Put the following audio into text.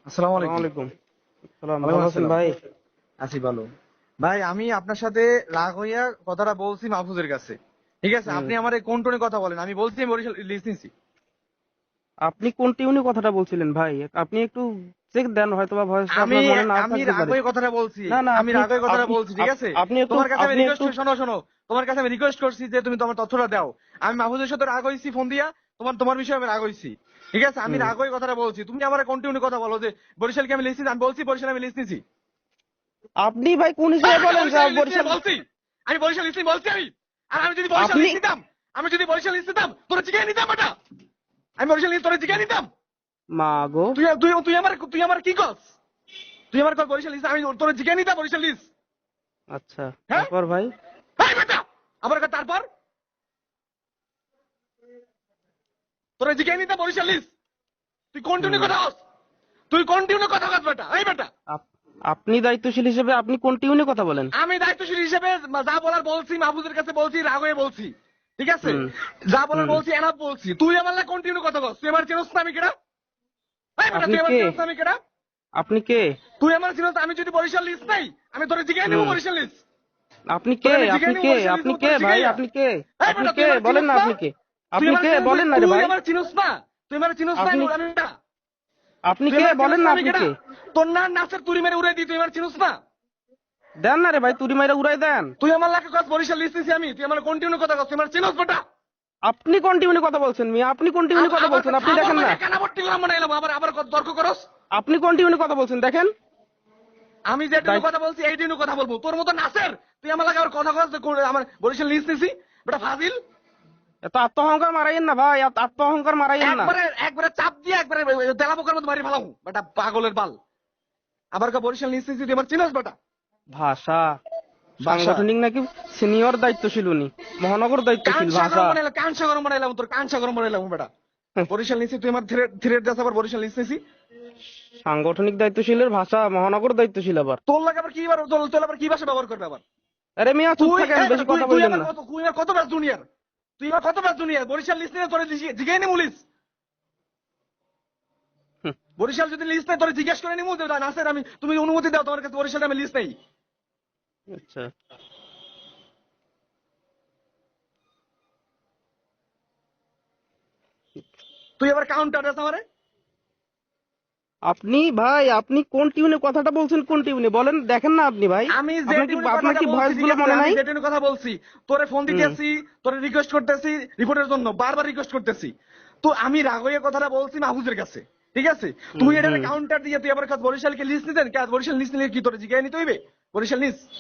আসসালামু আসসালামু আলাইকুম। আলাইকুম। সালাম, ওয়ালাইকুম ভালো আছেন আসসালাম। ভাই? আছি ভালো। ভাই আমি আপনার সাথে রাগ হইয়া কথাটা বলছি মাহফুজের কাছে। ঠিক আছে? হুম। আপনি আমারে কোন টোনে কথা বলেন? আমি বলছি আমি বরিশাল লিস্ট নিছি। আপনি কোন টিউনে কথাটা বলছিলেন ভাই? আপনি একটু চেক দেন, হয়তোবা ভয়েসটা আমি আপনার মনে না আমি থাকতে রাগ পারে। হয়ে কথাটা বলছি। না না, আমি আপনি রাগ হয়ে কথাটা আপনি বলছি, ঠিক আপ- আছে? আপনি একটু তোমার কাছে আমি আপনি রিকোয়েস্ট একটু শোনো শোনো। তোমার কাছে আমি রিকোয়েস্ট করছি যে তুমি তোমার তথ্যটা দাও। আমি মাহফুজের সাথে রাগ হইছি ফোন দিয়া। তোমার তোমার বিষয়ে আমি রাগ হইছি। ঠিক আছে? আমি হুম। রাগ হয়ে কথাটা বলছি। তুমি আমার কন্টিনিউ কথা বলো যে বরিশালকে আমি লিস্ট নিছি। আমি বলছি বরিশাল আমি লিস্ট নিছি। আপনি ভাই কোন হ্যাঁ, হিসেবে আমি বলেন যে বরিশাল লিস্ট বরিশাল? বলছি। আমি বরিশাল লিস্ট বলছি আমি। আর আমি যদি বরিশাল আপনি লিস্ট নিতাম, আমি যদি বরিশাল লিস্ট নিতাম তোরা জিগাই নিতাম এটা। আমি বরিশাল লিস্ট তোরা জিগাই নিতাম। মা গো। তুই তুই তুই আমার কি কস? তুই আমার কল বরিশাল লিস্ট আমি তোরা জিগাই নিতাম বরিশাল লিস্ট। আচ্ছা, হ্যাঁ? তারপর ভাই? এই বেটা আমার কথা তারপর তোরা জিগাই নিতাম বরিশাল লিস্ট। তুই কন্টিনিউ হুম। কথা কস। তুই কন্টিনিউ কথা কস বেটা। এই বেটা আপ- আপনি দায়িত্বশীল হিসেবে আপনি কোন টিউনে কথা বলেন? আমি দায়িত্বশীল হিসেবে যা বলার বলছি, মাহফুজের কাছে বলছি, রাগ হয়ে বলছি। ঠিক আছে? হুম। যা বলার হুম। বলছি এনাফ বলছি। তুই আমার লাগে কন্টিনিউ কথা কস। তুই আমার চিনস না আমি কেডা? এই বেটা আপনি তুই আমার কে? চিনস না আমি কেডা? আপনি কে? তুই আমার চিনস আমি যদি বরিশাল লিস্ট নাই, আমি তোরে জিগাই নেবো হুম। বরিশাল লিস্ট। আপনি কে? তোরে আমি জিগাই আপনি নেবো কে? বরিশাল লিস্ট, আপনি কে তোরে ভাই? জিগাইয়া। আপনি কে? এই আপনি বেটা তুই কে? আমার বলেন চিনস না না? আপনি কে? তুই আপনি আমার কে? চিনস বলেন না রে তুই ভাই। আমার চিনস না? তুই আমার চিনস না আপনি আমি বেটা। আপনি তুই কে? আমার চিনস বলেন না না আমি আপনি কেডা? কে? তোর না নাচের তুড়ি মেরে উড়াই দি, তুই আমার চিনস না? দেন না রে ভাই, তুড়ি মাইরা উড়াই দেন। তুই আমার লাগে কস বরিশাল লিস্ট নিছি আমি। তুই আমার কন্টিনিউ কথা কস। তুই আমার চিনস বেটা? আপনি কোন টিউনে কথা বলছেন মিয়া? আপনি কোন টিউনে কথা আবার বলছেন? আপনি থাবর দেখেন না? লাগে কানাবট্টি করে বানাইলাম। আবার আবার তর্ক করস। আপনি কোন টিউনে কথা বলছেন দেখেন? আমি যে টিনু দায়িত্ব কথা বলছি এই টিনু কথা বলবো। তোর মতো নাচের তুই আমার লাগে আবার কথা কস যে আমার বরিশাল লিস্ট নিছি বেটা ফাজিল। এত আত্মহংকার মারাইয়েন না ভাই, আত্মহংকার মারাইয়েন না। একবারে একবারে চাপ দিয়ে একবারে তেলা পোকার মতো মারি ফেলাম বেটা পাগলের বাল। আবার বরিশাল লিস্ট নিছি তুই আমার চিনস বেটা? ভাষা ভাষা সাংগঠনিক নাকি সিনিয়র দায়িত্বশীল উনি, মহানগর দায়িত্বশীল কানসা ভাষা। গরম বানাইলাম, কানসা গরম বানাইলাম, তোর কানসা গরম বানাইলাম বেটা। বরিশাল নিছি তুই আমার থ্রেড দাস। আবার বরিশাল লিস্ট নিছি সাংগঠনিক দায়িত্বশীলের ভাষা মহানগর দায়িত্বশীল আবার। তোর লাগে আবার কি তোর আবার কি ভাষা ব্যবহার করবে আবার? আরে মিয়া চুপ তুই থাকেন, এই বেটা বেশি তুই কথা তুই বললেন আমার না। কত তুই আমার কত ব্যাস দুনিয়ার? তুই আমার কত ব্যাস দুনিয়ার? বরিশাল লিস্ট নিয়ে তোরে জিগাই নি মুলিস। হুম। বরিশাল যদি লিস্ট নেই তোরে জিজ্ঞেস করে নিমু যে নাসের আমি তুমি অনুমতি দাও তোমার কাছে বরিশাল আমি লিস্ট নেই। আচ্ছা, তুই আবার কাউন্টার আছে আমারে। আপনি ভাই আপনি কোন টিউনে কথাটা বলছেন? কোন টিউনে বলেন, দেখেন না আপনি ভাই? আমি যে টিউনে আপনার কথাটা কি বলছি ভয়েস ঠিক গুলো আছে, মনে আমি নাই? যে টিউনে কথা বলছি তোরে ফোন হুম। দিতেছি, তোরে রিকোয়েস্ট করতেছি রিপোর্টের জন্য, বারবার রিকোয়েস্ট করতেছি। তো আমি রাগ হয়ে কথাটা বলছি মাহফুজের কাছে। ঠিক আছে? হুম। তুই এটা হুম। কাউন্টার দিয়ে তুই আবার বরিশালকে লিস্ট নিতেন কাজ বরিশাল লিস্ট নিলে কি তোরে জিজ্ঞাসা নিতে হইবে বরিশাল লিস্ট?